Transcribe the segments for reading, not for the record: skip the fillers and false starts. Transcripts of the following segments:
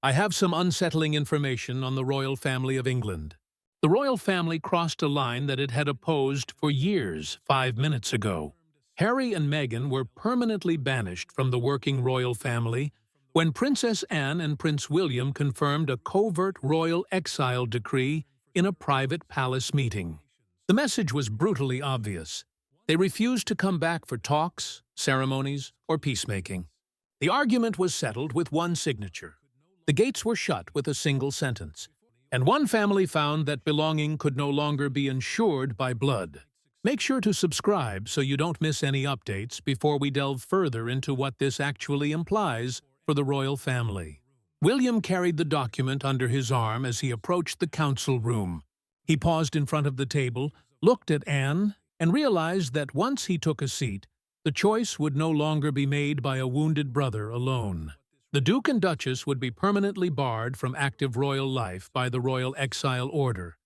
I have some unsettling information on the royal family of England. The royal family crossed a line that it had opposed for years 5 minutes ago. Harry and Meghan were permanently banished from the working royal family when Princess Anne and Prince William confirmed a covert royal exile decree in a private palace meeting. The message was brutally obvious. They refused to come back for talks, ceremonies, or peacemaking. The argument was settled with one signature. The gates were shut with a single sentence, and one family found that belonging could no longer be ensured by blood. Make sure to subscribe so you don't miss any updates before we delve further into what this actually implies for the royal family. William carried the document under his arm as he approached the council room. He paused in front of the table, looked at Anne, and realized that once he took a seat, the choice would no longer be made by a wounded brother alone. The Duke and Duchess would be permanently barred from active royal life by the Royal Exile Order,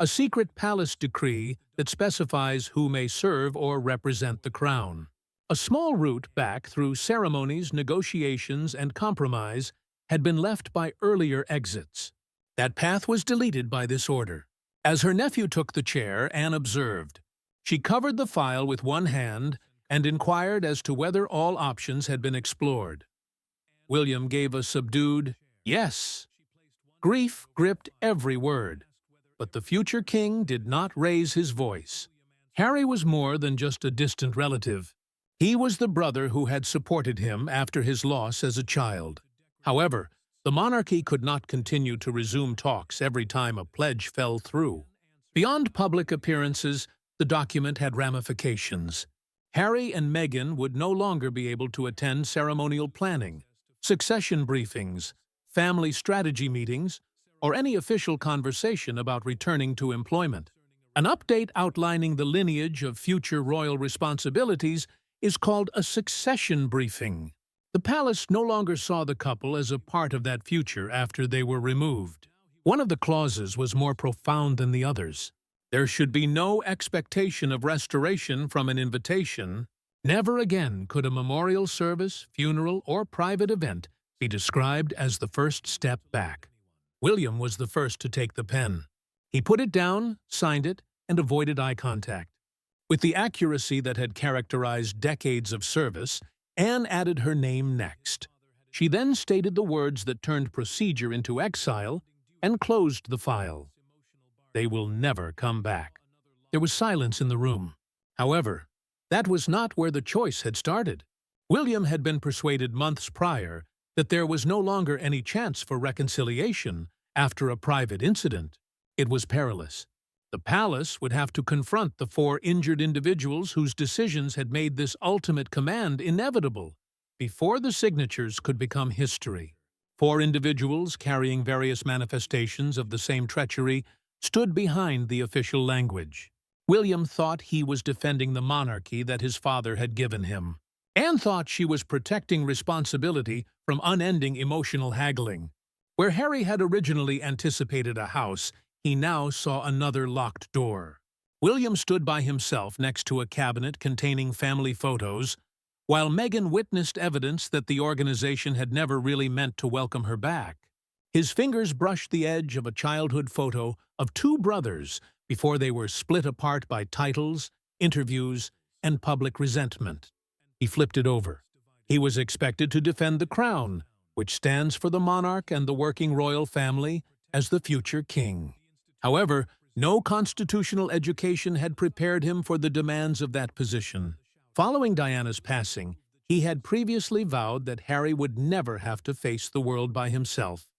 a secret palace decree that specifies who may serve or represent the crown. A small route back through ceremonies, negotiations, and compromise had been left by earlier exits. That path was deleted by this order. As her nephew took the chair, Anne observed. She covered the file with one hand and inquired as to whether all options had been explored. William gave a subdued yes. Grief gripped every word, but the future king did not raise his voice. Harry was more than just a distant relative. He was the brother who had supported him after his loss as a child. However, the monarchy could not continue to resume talks every time a pledge fell through. Beyond public appearances, the document had ramifications. Harry and Meghan would no longer be able to attend ceremonial planning, succession briefings, family strategy meetings, or any official conversation about returning to employment. An update outlining the lineage of future royal responsibilities is called a succession briefing. The palace no longer saw the couple as a part of that future after they were removed. One of the clauses was more profound than the others. There should be no expectation of restoration from an invitation. Never again could a memorial service, funeral, or private event be described as the first step back. William was the first to take the pen. He put it down, signed it, and avoided eye contact. With the accuracy that had characterized decades of service, Anne added her name next. She then stated the words that turned procedure into exile and closed the file. They will never come back. There was silence in the room. However, that was not where the choice had started. William had been persuaded months prior that there was no longer any chance for reconciliation after a private incident. It was perilous. The palace would have to confront the 4 injured individuals whose decisions had made this ultimate command inevitable before the signatures could become history. 4 individuals carrying various manifestations of the same treachery stood behind the official language. William thought he was defending the monarchy that his father had given him. Anne thought she was protecting responsibility from unending emotional haggling. Where Harry had originally anticipated a house, he now saw another locked door. William stood by himself next to a cabinet containing family photos, while Meghan witnessed evidence that the organization had never really meant to welcome her back. His fingers brushed the edge of a childhood photo of 2 brothers before they were split apart by titles, interviews, and public resentment. He flipped it over. He was expected to defend the crown, which stands for the monarch and the working royal family, as the future king. However, no constitutional education had prepared him for the demands of that position. Following Diana's passing, he had previously vowed that Harry would never have to face the world by himself.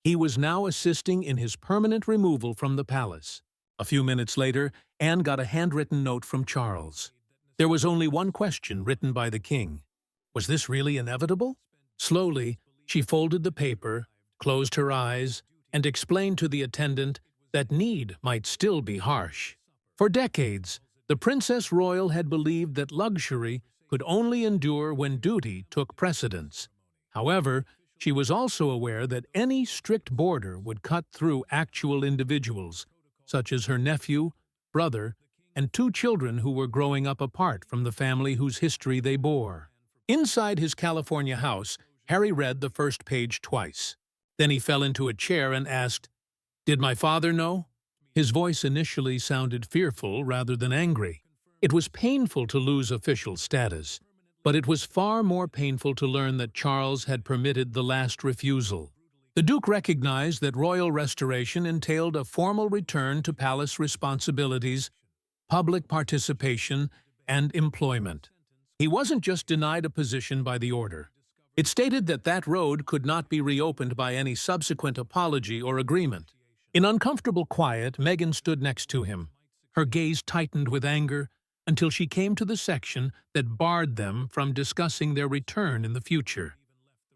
He was now assisting in his permanent removal from the palace. A few minutes later, Anne got a handwritten note from Charles. There was only one question written by the king. Was this really inevitable? Slowly, she folded the paper, closed her eyes, and explained to the attendant that need might still be harsh. For decades, the Princess Royal had believed that luxury could only endure when duty took precedence. However, she was also aware that any strict border would cut through actual individuals, such as her nephew, brother, and 2 children who were growing up apart from the family whose history they bore. Inside his California house, Harry read the first page twice. Then he fell into a chair and asked, "Did my father know?" His voice initially sounded fearful rather than angry. It was painful to lose official status, but it was far more painful to learn that Charles had permitted the last refusal. The Duke recognized that royal restoration entailed a formal return to palace responsibilities, public participation, and employment. He wasn't just denied a position by the order. It stated that that road could not be reopened by any subsequent apology or agreement. In uncomfortable quiet, Meghan stood next to him. Her gaze tightened with anger until she came to the section that barred them from discussing their return in the future.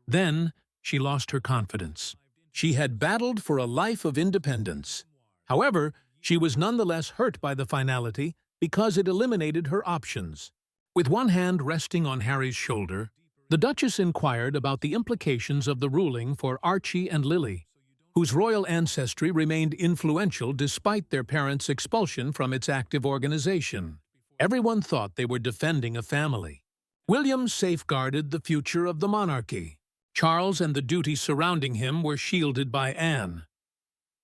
Then she lost her confidence. She had battled for a life of independence. However, she was nonetheless hurt by the finality because it eliminated her options. With one hand resting on Harry's shoulder, the Duchess inquired about the implications of the ruling for Archie and Lily, whose royal ancestry remained influential despite their parents' expulsion from its active organization. Everyone thought they were defending a family. William safeguarded the future of the monarchy. Charles and the duty surrounding him were shielded by Anne.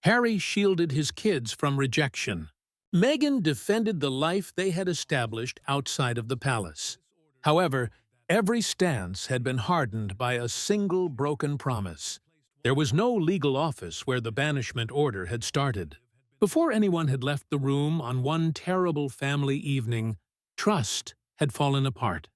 Harry shielded his kids from rejection. Meghan defended the life they had established outside of the palace. However, every stance had been hardened by a single broken promise. There was no legal office where the banishment order had started. Before anyone had left the room on one terrible family evening, trust had fallen apart.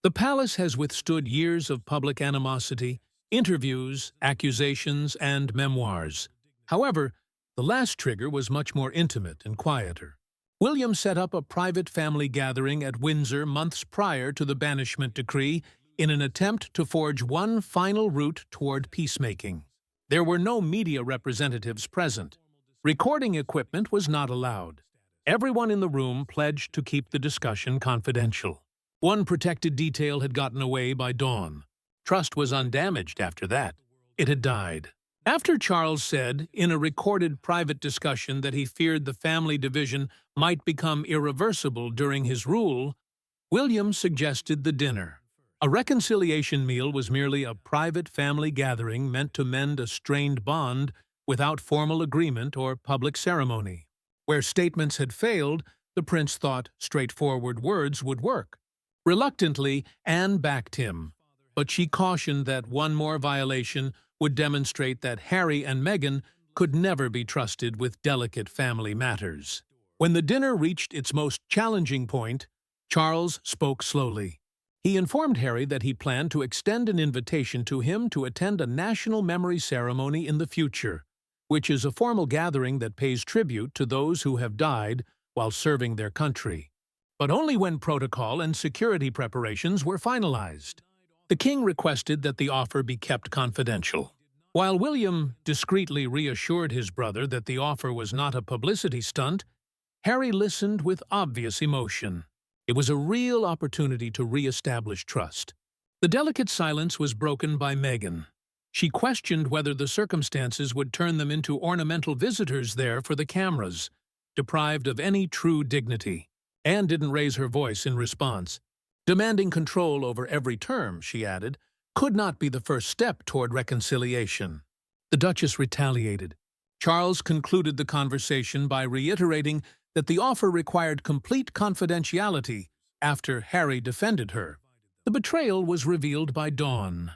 The palace has withstood years of public animosity, interviews, accusations, and memoirs. However, the last trigger was much more intimate and quieter. William set up a private family gathering at Windsor months prior to the banishment decree in an attempt to forge one final route toward peacemaking. There were no media representatives present. Recording equipment was not allowed. Everyone in the room pledged to keep the discussion confidential. One protected detail had gotten away by dawn. Trust was undamaged after that. It had died. After Charles said, in a recorded private discussion, that he feared the family division might become irreversible during his rule, William suggested the dinner. A reconciliation meal was merely a private family gathering meant to mend a strained bond without formal agreement or public ceremony. Where statements had failed, the prince thought straightforward words would work. Reluctantly, Anne backed him, but she cautioned that one more violation would demonstrate that Harry and Meghan could never be trusted with delicate family matters. When the dinner reached its most challenging point, Charles spoke slowly. He informed Harry that he planned to extend an invitation to him to attend a national memory ceremony in the future, which is a formal gathering that pays tribute to those who have died while serving their country, but only when protocol and security preparations were finalized. The king requested that the offer be kept confidential. While William discreetly reassured his brother that the offer was not a publicity stunt, Harry listened with obvious emotion. It was a real opportunity to re-establish trust. The delicate silence was broken by Meghan. She questioned whether the circumstances would turn them into ornamental visitors there for the cameras, deprived of any true dignity. Anne didn't raise her voice in response. Demanding control over every term, she added, could not be the first step toward reconciliation. The Duchess retaliated. Charles concluded the conversation by reiterating that the offer required complete confidentiality after Harry defended her. The betrayal was revealed by dawn.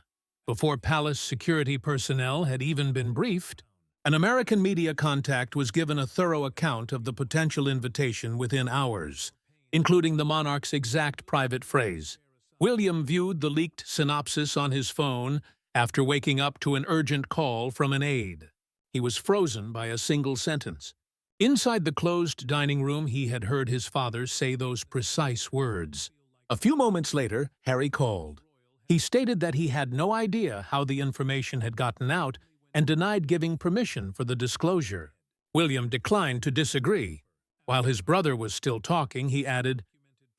Before palace security personnel had even been briefed, an American media contact was given a thorough account of the potential invitation within hours, including the monarch's exact private phrase. William viewed the leaked synopsis on his phone after waking up to an urgent call from an aide. He was frozen by a single sentence. Inside the closed dining room, he had heard his father say those precise words. A few moments later, Harry called. He stated that he had no idea how the information had gotten out and denied giving permission for the disclosure. William declined to disagree. While his brother was still talking, he added,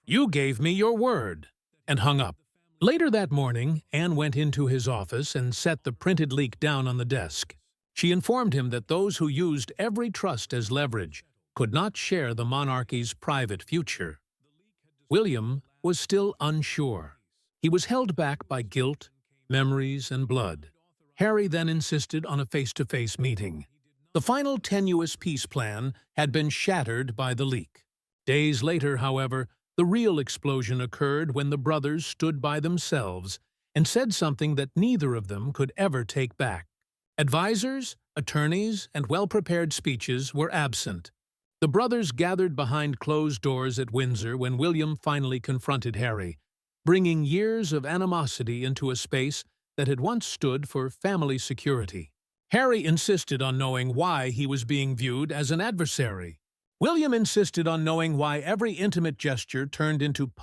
"You gave me your word," and hung up. Later that morning, Anne went into his office and set the printed leak down on the desk. She informed him that those who used every trust as leverage could not share the monarchy's private future. William was still unsure. He was held back by guilt, memories, and blood. Harry then insisted on a face-to-face meeting. The final tenuous peace plan had been shattered by the leak. Days later, however, the real explosion occurred when the brothers stood by themselves and said something that neither of them could ever take back. Advisors, attorneys, and well-prepared speeches were absent. The brothers gathered behind closed doors at Windsor when William finally confronted Harry, bringing years of animosity into a space that had once stood for family security. Harry insisted on knowing why he was being viewed as an adversary. William insisted on knowing why every intimate gesture turned into public